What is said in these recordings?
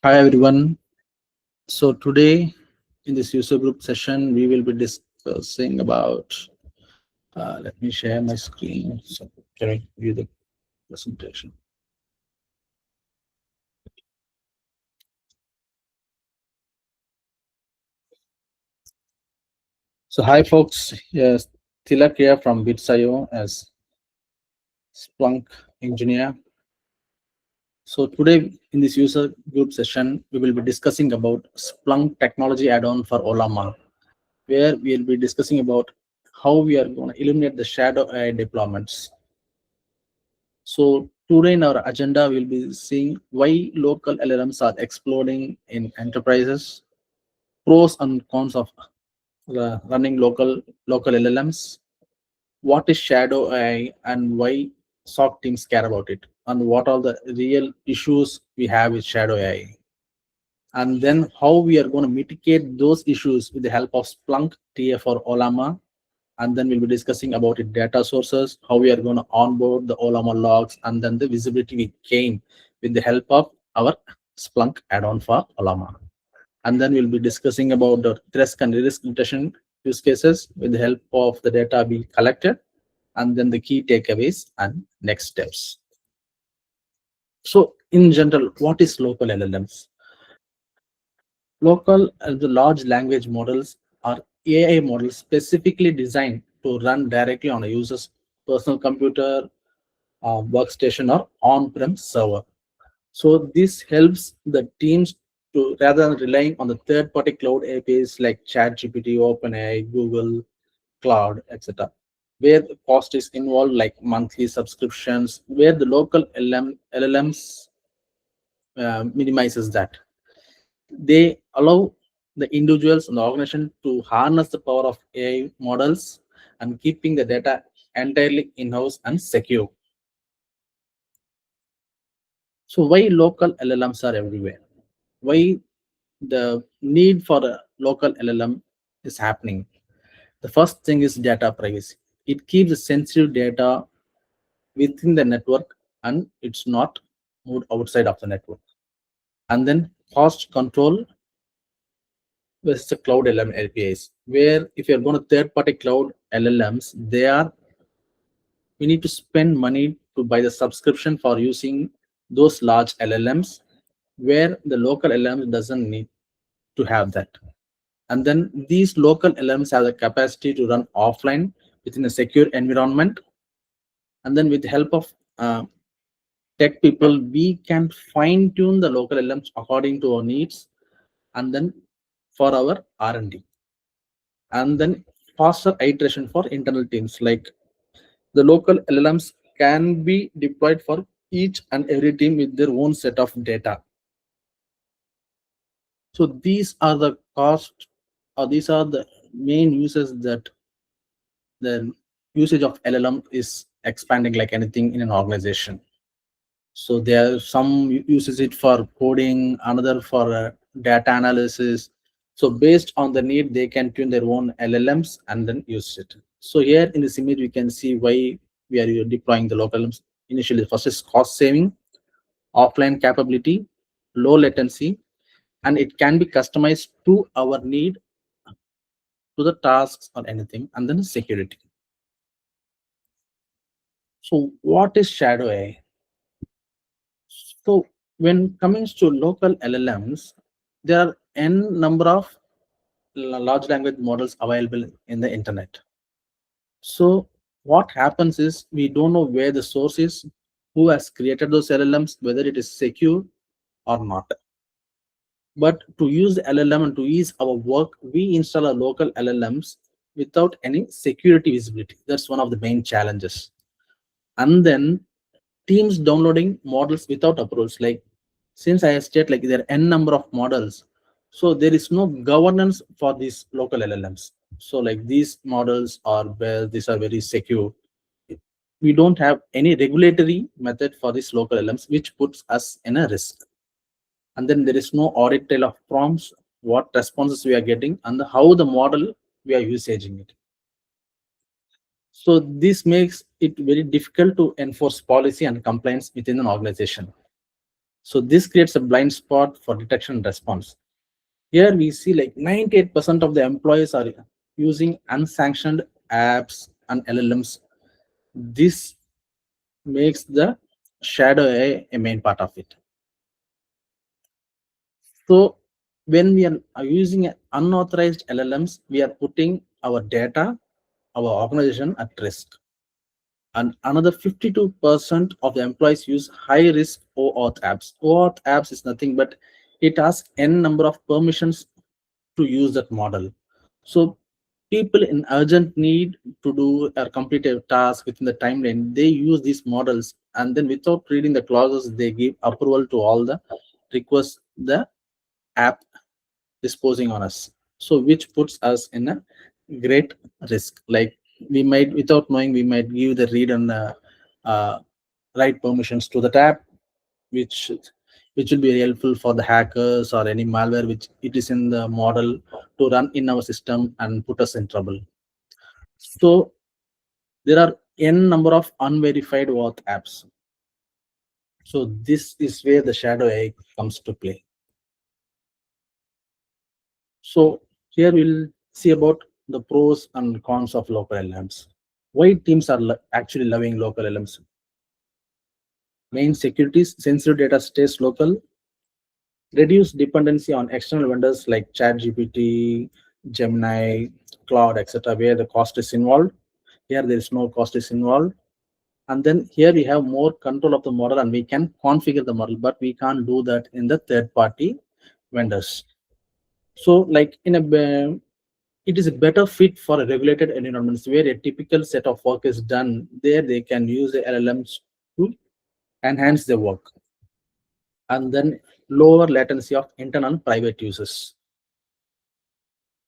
Hi everyone. So today in this user group session, we will be discussing about. Let me share my screen. So can I view the presentation? So hi folks. Yes, Tilak here from Bits.io as Splunk engineer. So today in this user group session, we will be discussing about Splunk Technology Add-on for Ollama, where we will be discussing about how we are going to eliminate the shadow AI deployments. So today in our agenda, we'll be seeing why local LLMs are exploding in enterprises, pros and cons of running local LLMs, what is shadow AI and why SOC teams care about it, and what are the real issues we have with shadow AI, and then how we are going to mitigate those issues with the help of Splunk TA for Ollama. And then we'll be discussing about it data sources, how we are going to onboard the Ollama logs, and then the visibility we gain with the help of our Splunk add-on for Ollama. And then we'll be discussing about the threat and risk detection use cases with the help of the data we collected, and then the key takeaways and next steps. So in general, what is local LLMs? Local the large language models are AI models specifically designed to run directly on a user's personal computer, workstation, or on-prem server. So this helps the teams to, rather than relying on the third-party cloud APIs like ChatGPT, OpenAI, Google Cloud, etc., where the cost is involved like monthly subscriptions, where the local LLMs minimizes that. They allow the individuals and the organization to harness the power of AI models and keeping the data entirely in-house and secure. So why local LLMs are everywhere? Why the need for a local LLM is happening? The first thing is data privacy. It keeps the sensitive data within the network and it's not moved outside of the network. And then cost control versus the cloud LLM APIs, where if you're going to third-party cloud LLMs, we need to spend money to buy the subscription for using those large LLMs, where the local LLM doesn't need to have that. And then these local LLMs have the capacity to run offline within a secure environment. And then with the help of tech people, we can fine tune the local LLMs according to our needs, and then for our R&D. And then faster iteration for internal teams, like the local LLMs can be deployed for each and every team with their own set of data. So these are the cost, or these are the main uses that the usage of LLM is expanding like anything in an organization. So there are some uses it for coding, another for data analysis. So based on the need, they can tune their own LLMs and then use it. So here in this image, we can see why we are deploying the local LLMs. Initially, first is cost saving, offline capability, low latency, and it can be customized to our need, to the tasks or anything, and then security. So what is shadow AI? So when comes to local LLMs, there are n number of large language models available in the internet. So what happens is we don't know where the source is, who has created those LLMs, whether it is secure or not. But to use the LLM and to ease our work, we install our local LLMs without any security visibility. That's one of the main challenges. And then teams downloading models without approvals. Like since I state like there are n number of models, so there is no governance for these local LLMs. So like these models are well, these are very secure. We don't have any regulatory method for these local LLMs, which puts us in a risk. And then there is no audit trail of prompts, what responses we are getting, and how the model we are using it. So this makes it very difficult to enforce policy and compliance within an organization. So this creates a blind spot for detection and response. Here we see like 98% of the employees are using unsanctioned apps and LLMs. This makes the shadow a main part of it. So when we are using unauthorized LLMs, we are putting our data, our organization at risk. And another 52% of the employees use high risk OAuth apps. OAuth apps is nothing but it asks n number of permissions to use that model. So people in urgent need to do or complete a task within the timeline, they use these models, and then without reading the clauses, they give approval to all the requests the app disposing on us. So which puts us in a great risk. Like we might, without knowing, we might give the read and uh, write permissions to the tab, which which will be helpful for the hackers or any malware which it is in the model to run in our system and put us in trouble. So there are n number of unverified auth apps. So this is where the shadow AI comes to play. So here we'll see about the pros and cons of local LLMs. Why teams are actually loving local LLMs? Main securities, sensitive data stays local, reduce dependency on external vendors like ChatGPT, Gemini, Cloud, etc., where the cost is involved. Here there is no cost is involved. And then here we have more control of the model and we can configure the model, but we can't do that in the third-party vendors. So like it is a better fit for a regulated environments where a typical set of work is done. There they can use the LLMs to enhance their work. And then lower latency of internal and private users.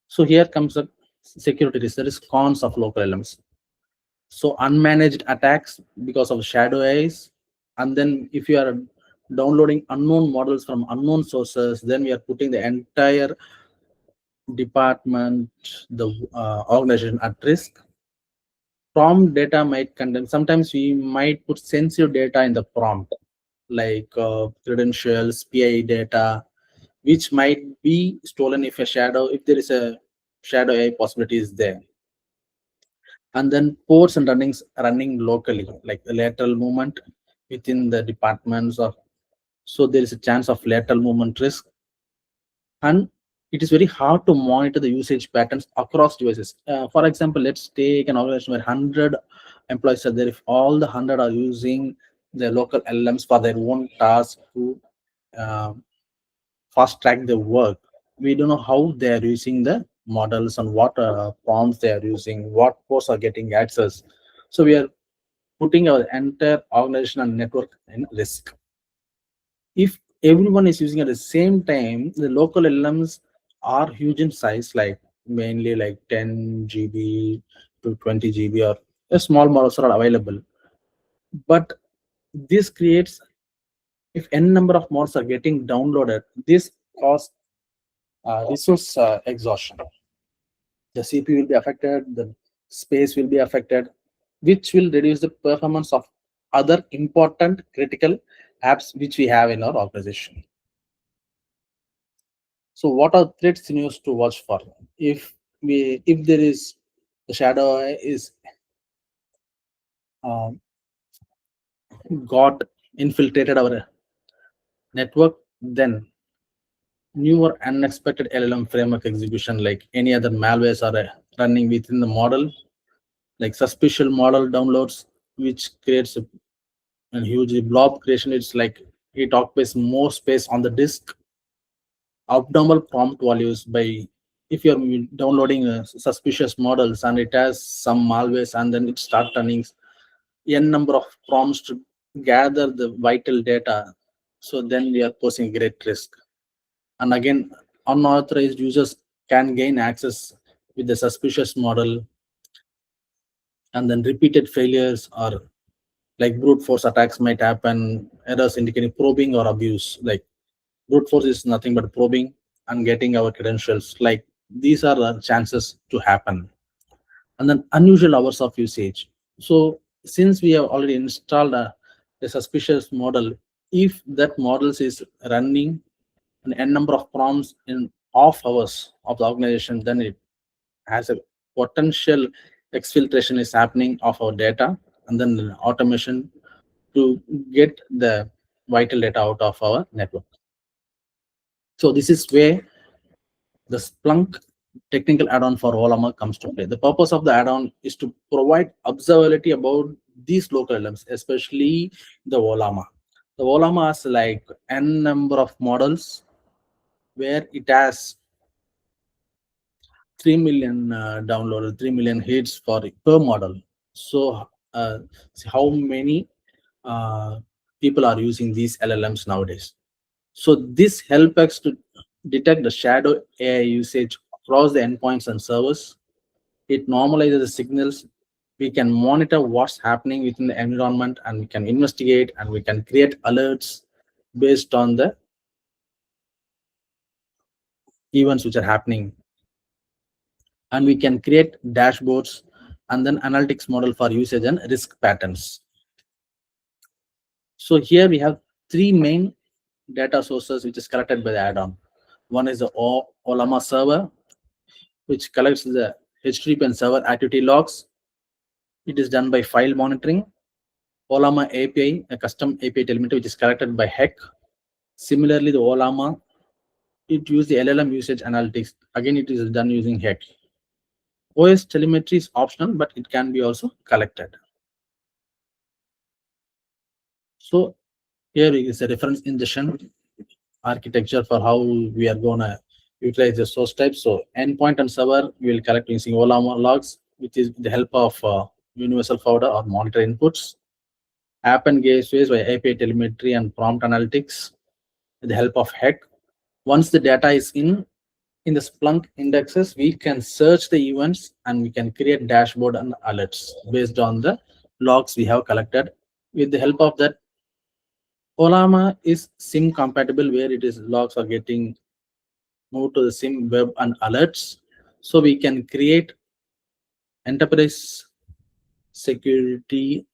So here comes the security risk. There is cons of local LLMs. So unmanaged attacks because of shadow AIs. And then if you are downloading unknown models from unknown sources, then we are putting the entire department, the organization at risk. Prompt data might contain, sometimes we might put sensitive data in the prompt, like credentials, PI data, which might be stolen if there is a shadow AI possibility is there. And then ports and runnings running locally, like the lateral movement within the departments of, so there is a chance of lateral movement risk. And it is very hard to monitor the usage patterns across devices. For example, let's take an organization where 100 employees are there. If all the 100 are using the local LLMs for their own task to uh, fast track their work, we don't know how they are using the models and what prompts they are using, what posts are getting access. So we are putting our entire organization and network in risk. If everyone is using at the same time, the local LLMs are huge in size, like mainly like 10 GB to 20 GB, or a small models are available. But this creates, if n number of models are getting downloaded, this causes resource exhaustion. The CPU will be affected, the space will be affected, which will reduce the performance of other important critical apps which we have in our organization. So what are threat scenarios to watch for? If there is the shadow AI is um, got infiltrated our network, then newer unexpected LLM framework execution, like any other malwares are running within the model, like suspicious model downloads, which creates a huge blob creation. It's like it occupies more space on the disk. Abnormal prompt values, by if you're downloading suspicious models and it has some malwares, and then it start running n number of prompts to gather the vital data, so then we are posing great risk. And again, unauthorized users can gain access with the suspicious model, and then repeated failures or like brute force attacks might happen, errors indicating probing or abuse. Like brute force is nothing but probing and getting our credentials. Like these are the chances to happen. And then unusual hours of usage. So since we have already installed a suspicious model, If that models is running an n number of prompts in off hours of the organization, then it has a potential exfiltration is happening of our data, and then automation to get the vital data out of our network. So this is where the Splunk technical add-on for Ollama comes to play. The purpose of the add-on is to provide observability about these local elements, especially the Ollama. The Ollama has like n number of models where it has 3 million downloaded, 3 million hits for per model. So see how many uh, people are using these LLMs nowadays. So this helps us to detect the shadow AI usage across the endpoints and servers. It normalizes the signals. We can monitor what's happening within the environment, and we can investigate, and we can create alerts based on the events which are happening, and we can create dashboards and then analytics model for usage and risk patterns. So here we have three main data sources which is collected by the add-on. One is the Ollama server, which collects the HTTP and server activity logs. It is done by file monitoring. Ollama API, a custom API telemetry, which is collected by HEC. Similarly, the Ollama, it uses the LLM usage analytics. Again, it is done using HEC. OS telemetry is optional, but it can be also collected. So here is a reference ingestion architecture for how we are going to utilize the source type. So endpoint and server we will collect using Ollama logs, which is with the help of universal folder or monitor inputs. App and gateways by API telemetry and prompt analytics with the help of HEC. Once the data is in the Splunk indexes, we can search the events and we can create dashboard and alerts based on the logs we have collected. With the help of that, Ollama is SIM compatible, where it is logs are getting moved to the SIM web and alerts. So we can create enterprise security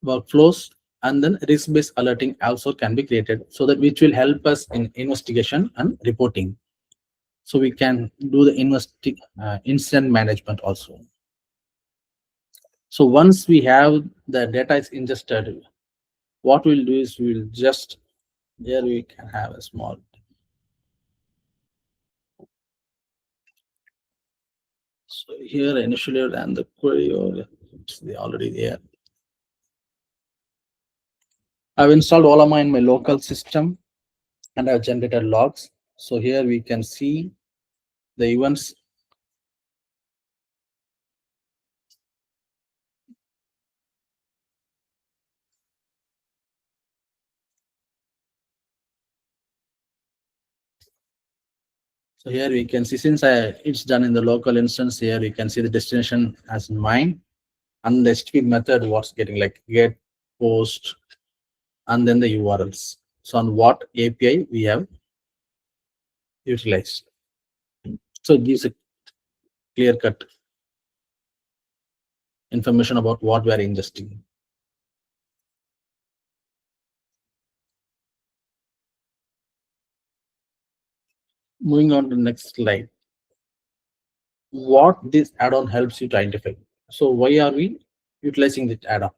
workflows, and then risk-based alerting also can be created, so that which will help us in investigation and reporting. So we can do the incident management also. So once we have the data is ingested, what we'll do is we'll just, here we can have a small, so here initially ran the query, or it's already there. I've installed Ollama in my local system and I've generated logs. So here we can see the events. So here we can see, since it's done in the local instance, here we can see the destination as mine, and the HTTP method what's getting like get, post, and then the URLs. So on what API we have utilized. So it gives a clear cut information about what we are ingesting. Moving on to the next slide. What this add-on helps you to identify. So why are we utilizing this add-on?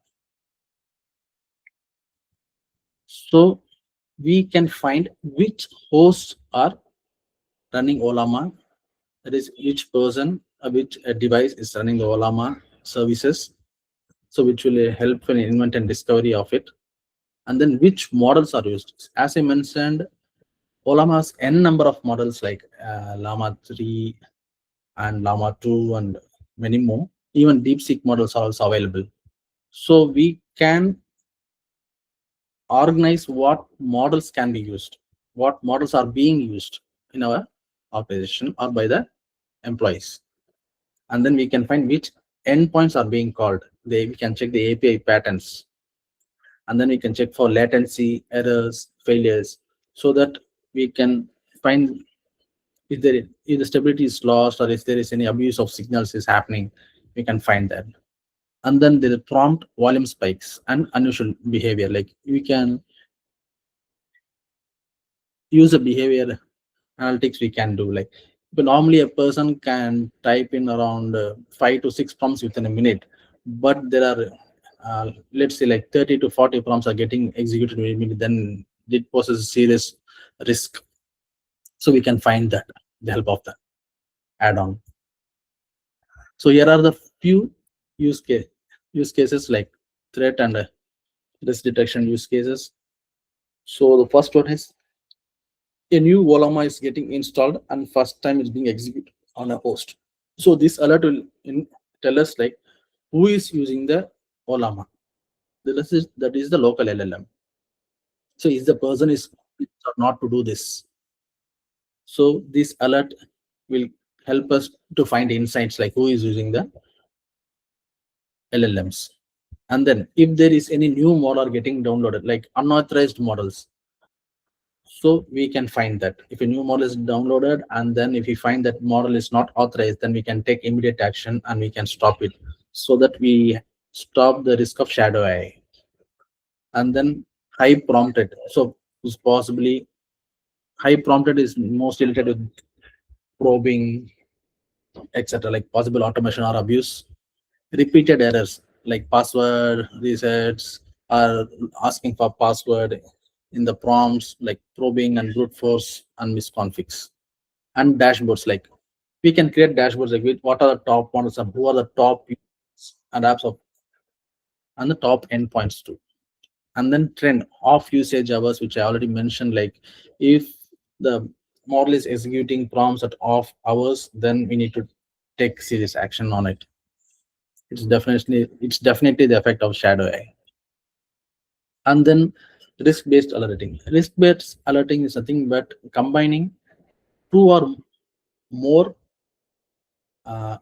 So we can find which hosts are running Ollama, that is each person, which device is running the Ollama services. So which will help in invent and discovery of it. And then which models are used. As I mentioned, Ollama has n number of models like Llama 3 and Llama 2 and many more. Even DeepSeek models are also available. So we can organize what models can be used, what models are being used in our organization or by the employees. And then we can find which endpoints are being called. We can check the API patterns. And then we can check for latency, errors, failures, so that we can find if the stability is lost or if there is any abuse of signals is happening, we can find that. And then the prompt volume spikes and unusual behavior. Like we can user behavior analytics we can do. Like, but normally a person can type in around 5 to 6 prompts within a minute, but there are let's say like 30 to 40 prompts are getting executed in a minute, then it poses a serious risk. So we can find that with the help of the add-on. So here are the few use case use cases like threat and risk detection use cases. So the first one is a new Ollama is getting installed and first time it's being executed on a host. So this alert will tell us like who is using the Ollama. That is the local LLM. So is the person is or not to do this. So this alert will help us to find insights like who is using the LLMs. And then if there is any new model getting downloaded, like unauthorized models, so we can find that if a new model is downloaded, and then if we find that model is not authorized, then we can take immediate action and we can stop it so that we stop the risk of shadow AI. And then high prompted. So it's possibly high prompted is most related with probing, etc., like possible automation or abuse. Repeated errors like password resets or asking for password in the prompts, like probing and brute force and misconfigs. And dashboards, like we can create dashboards like with what are the top models and who are the top users and apps of and the top endpoints too. And then trend off usage hours, which I already mentioned, like if the model is executing prompts at off hours, then we need to take serious action on it. It's definitely the effect of shadow AI. And then risk-based alerting. Risk-based alerting is nothing but combining two or more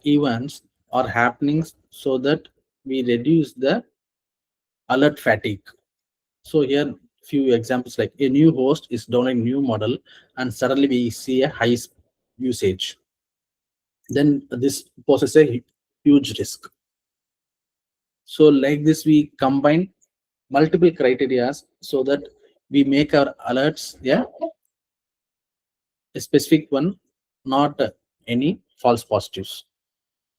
events or happenings so that we reduce the alert fatigue. So here few examples like a new host is downloading new model and suddenly we see a high usage. Then this poses a huge risk. So like this, we combine multiple criteria so that we make our alerts a specific one, not any false positives.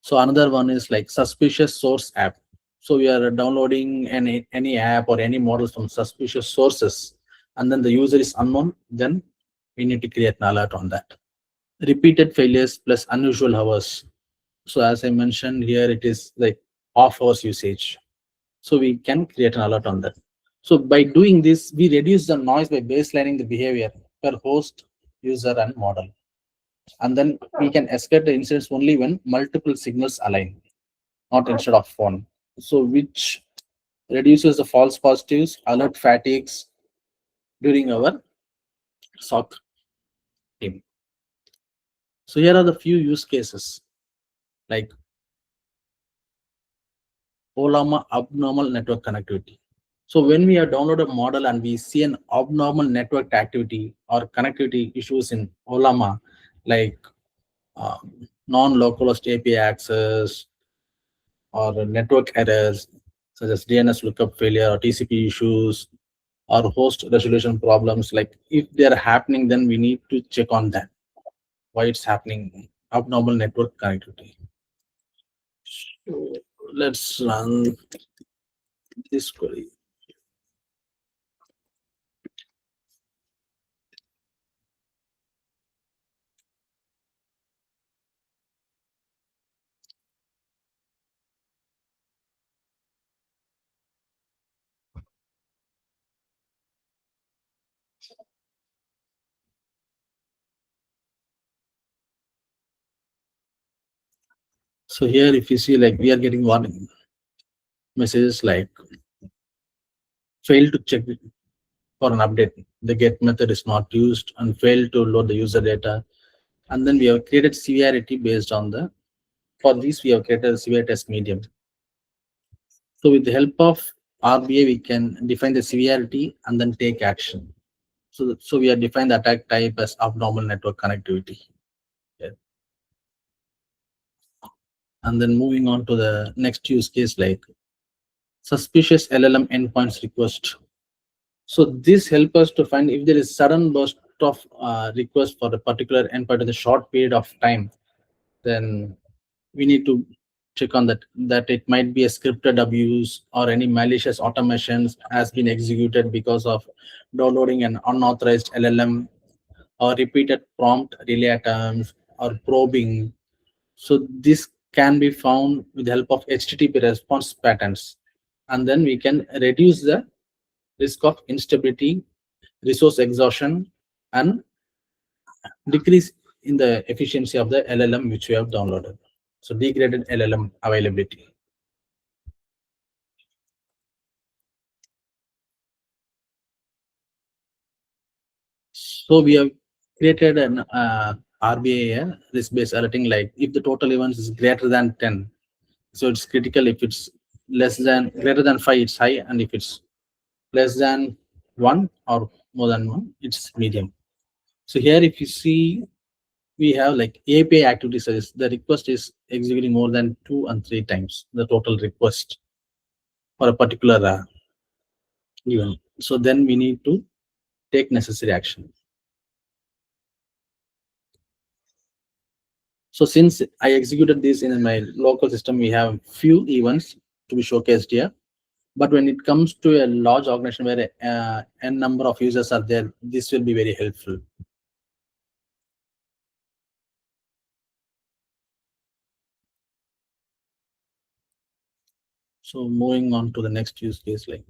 So another one is like suspicious source app. So we are downloading any app or any model from suspicious sources, and then the user is unknown, then we need to create an alert on that. Repeated failures plus unusual hours. So as I mentioned here, it is like off hours usage. So we can create an alert on that. So by doing this, we reduce the noise by baselining the behavior per host, user, and model. And then we can escalate the incidents only when multiple signals align, not instead of one. So which reduces the false positives, alert fatigues during our SOC team. So here are the few use cases like Ollama abnormal network connectivity. So when we have downloaded a model and we see an abnormal network activity or connectivity issues in Ollama, like non-localhost API access or network errors such as DNS lookup failure or TCP issues or host resolution problems, like if they are happening, then we need to check on that, why it's happening, abnormal network connectivity. So let's run this query. So here, if you see, like we are getting warning messages like fail to check for an update. The get method is not used and fail to load the user data. And then we have created severity based on the, for this we have created a severe test medium. So with the help of RBA, we can define the severity and then take action. So we have defined the attack type as abnormal network connectivity. Yeah. And then moving on to the next use case, like suspicious LLM endpoints request. So this helps us to find if there is sudden burst of request for a particular endpoint in a short period of time, then we need to check on that it might be a scripted abuse or any malicious automations has been executed because of downloading an unauthorized LLM or repeated prompt relay attempts or probing. So this can be found with the help of HTTP response patterns, and then we can reduce the risk of instability, resource exhaustion, and decrease in the efficiency of the LLM which we have downloaded. So degraded LLM availability. So we have created an RBA risk-based alerting, like if the total events is greater than 10, so it's critical. If it's less than greater than 5, it's high, and if it's less than 1 or more than 1, it's medium. So here if you see, we have like API activity service. The request is executing more than 2 and 3 times the total request for a particular event. So then we need to take necessary action. So since I executed this in my local system, we have few events to be showcased here. But when it comes to a large organization where n number of users are there, this will be very helpful. So moving on to the next use case, like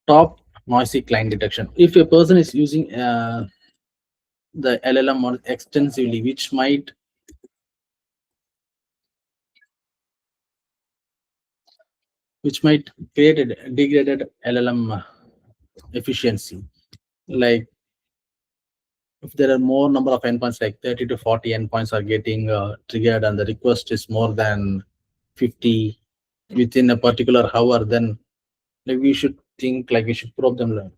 top noisy client detection. If a person is using the LLM more extensively, which might create a degraded LLM efficiency. Like if there are more number of endpoints, like 30 to 40 endpoints are getting triggered, and the request is more than 50 within a particular hour, then like we should think, like we should probe them, like,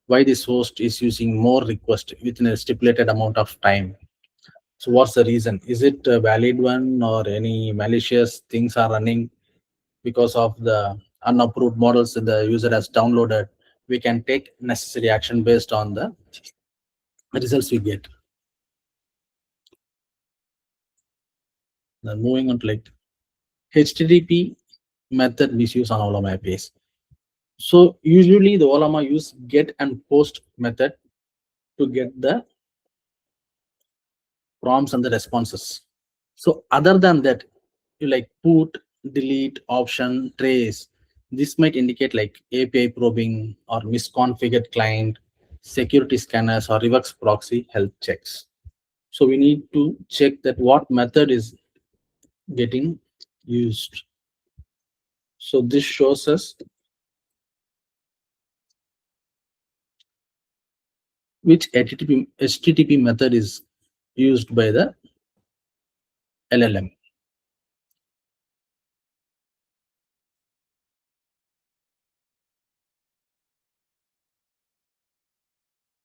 why this host is using more request within a stipulated amount of time. So what's the reason? Is it a valid one, or any malicious things are running because of the unapproved models that the user has downloaded? We can take necessary action based on the results we get. Then moving on to like HTTP method misuse on Ollama APIs. So usually the Ollama use get and post method to get the prompts and the responses. So other than that, you like put, delete, option, trace. This might indicate like API probing or misconfigured client, security scanners, or reverse proxy health checks. So we need to check that what method is getting used. So this shows us which HTTP method is used by the LLM.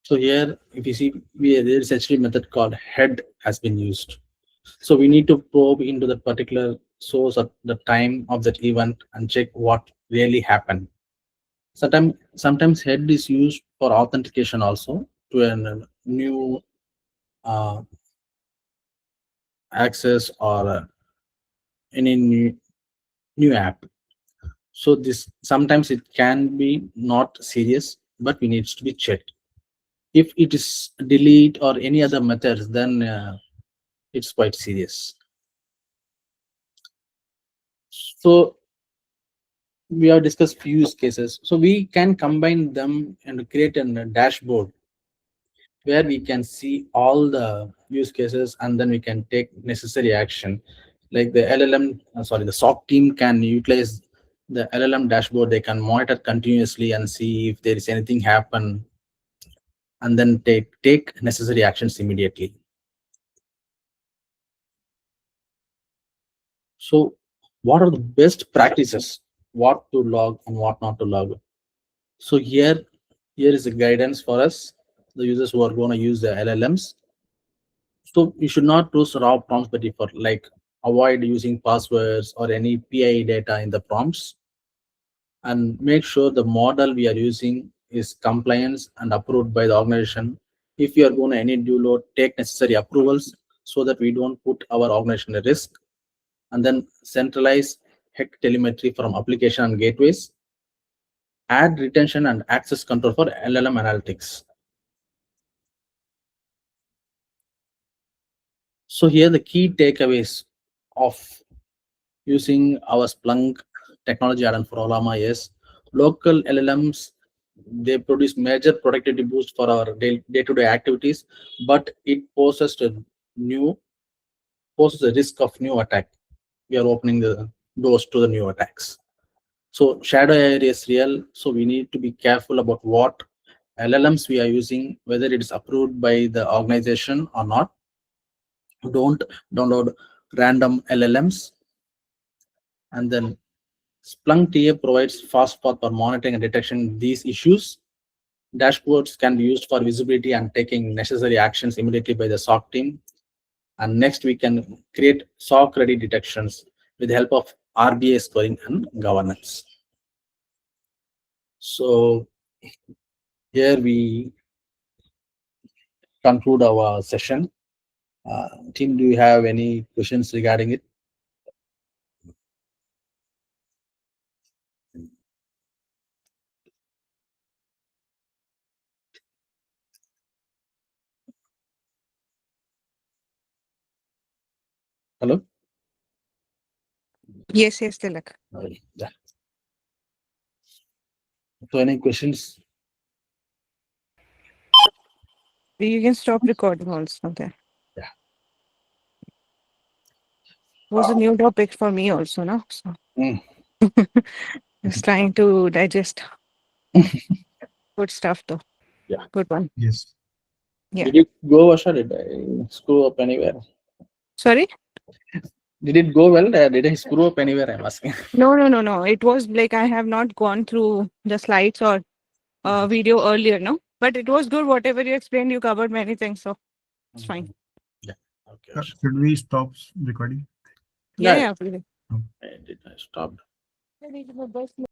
So here, if you see, there is actually a method called head has been used. So we need to probe into the particular source at the time of that event and check what really happened. Sometimes head is used for authentication also to a new uh, access or any new app. So this sometimes it can be not serious, but we needs to be checked. If it is delete or any other methods, then it's quite serious. So we have discussed few use cases. So we can combine them and create a dashboard where we can see all the use cases, and then we can take necessary action. Like the LLM, sorry, the SOC team can utilize the LLM dashboard. They can monitor continuously and see if there is anything happen, and then take necessary actions immediately. So what are the best practices? What to log and what not to log? So here is a guidance for us, the users who are going to use the LLMs. So you should not use raw prompts, but for like avoid using passwords or any PII data in the prompts, and make sure the model we are using is compliant and approved by the organization. If you are going to any do load, take necessary approvals so that we don't put our organization at risk, and then centralize heck telemetry from application and gateways, add retention and access control for LLM analytics. So here the key takeaways of using our Splunk technology add-on for Ollama is local LLMs. They produce major productivity boost for our day-to-day activities, but it new poses a risk of new attack. We are opening the doors to the new attacks. So shadow AI is real. So we need to be careful about what LLMs we are using, whether it is approved by the organization or not. Don't download random LLMs. And then Splunk TA provides fast path for monitoring and detection these issues. Dashboards can be used for visibility and taking necessary actions immediately by the SOC team. And next, we can create SOC ready detections with the help of RBA scoring and governance. So here we conclude our session. Team, do you have any questions regarding it? Hello? Yes, Tilak. Yeah. So any questions? You can stop recording also. Okay. Yeah. It was a new topic for me also, no? So Mm. just trying to digest. Good stuff though. Yeah. Good one. Yes. Yeah. Did it go, Asha? Did I screw up anywhere? Sorry? Did it go well? Did I screw up anywhere? I'm asking. No. It was like I have not gone through the slides or video earlier, no? But it was good. Whatever you explained, you covered many things. So it's fine. Yeah. Okay. Asha. Should we stop recording? Yeah, Yeah. yeah. Please. I did. I stopped.